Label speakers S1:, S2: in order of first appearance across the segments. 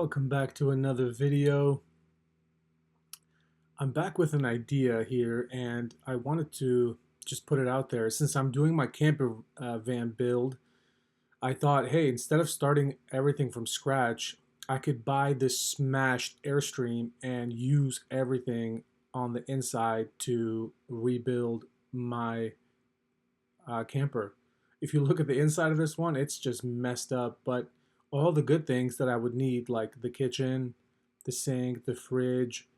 S1: Welcome back to another video. I'm back with an idea here and I wanted to just put it out there. Since I'm doing my camper van build, I thought, hey, instead of starting everything from scratch, I could buy this smashed Airstream and use everything on the inside to rebuild my camper. If you look at the inside of this one, it's just messed up, but all the good things that I would need, like the kitchen, the sink, the fridge,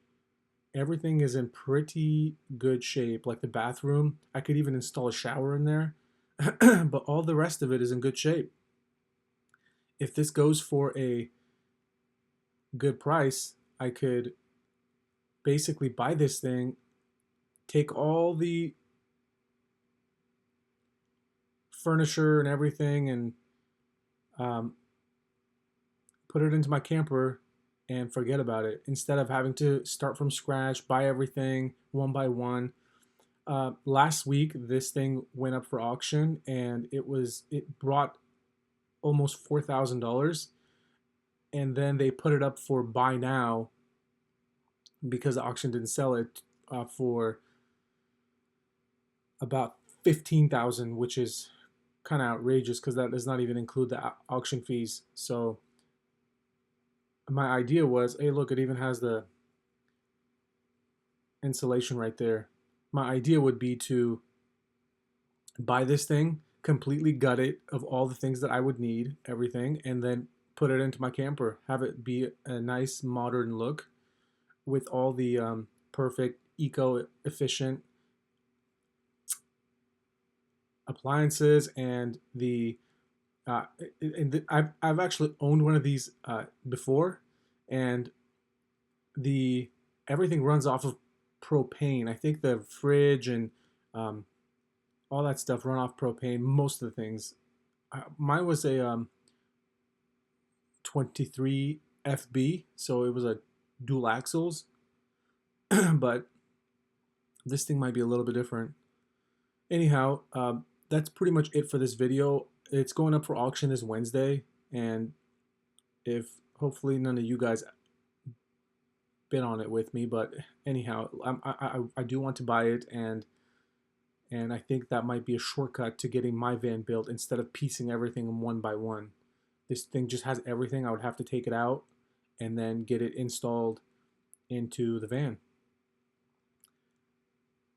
S1: everything is in pretty good shape. Like the bathroom, I could even install a shower in there, but all the rest of it is in good shape. If this goes for a good price, I could basically buy this thing, take all the furniture and everything, and um, put it into my camper and forget about it instead of having to start from scratch, buy everything one by one. Last week, this thing went up for auction, and it brought almost $4,000, and then they put it up for buy now because the auction didn't sell it for about 15,000, which is kind of outrageous because that does not even include the auction fees. So my idea was, hey, look, it even has the insulation right there. My idea would be to buy this thing, completely gut it of all the things that I would need, everything, and then put it into my camper. Have it be a nice modern look with all the perfect eco-efficient appliances and uh, I've actually owned one of these before, and the everything runs off of propane. I think the fridge and um, all that stuff run off propane. Most of the things. Mine was a 23 FB, so it was a dual axles, but this thing might be a little bit different. Anyhow, that's pretty much it for this video. It's going up for auction this Wednesday, and if hopefully none of you guys bid on it with me, but anyhow, I do want to buy it, and I think that might be a shortcut to getting my van built instead of piecing everything one by one. This thing just has everything. I would have to take it out and then get it installed into the van.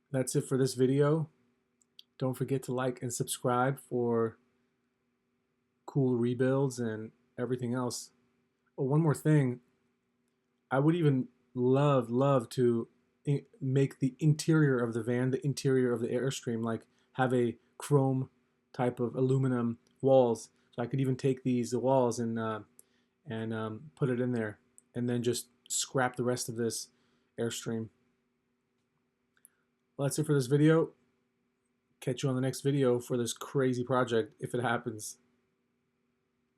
S1: That's it for this video. Don't forget to like and subscribe for cool rebuilds and everything else. Oh, one more thing. I would even love to make the interior of the van, the interior of the Airstream, like have a chrome type of aluminum walls. So I could even take these walls and put it in there, and then just scrap the rest of this Airstream. Well, that's it for this video. Catch you on the next video for this crazy project if it happens.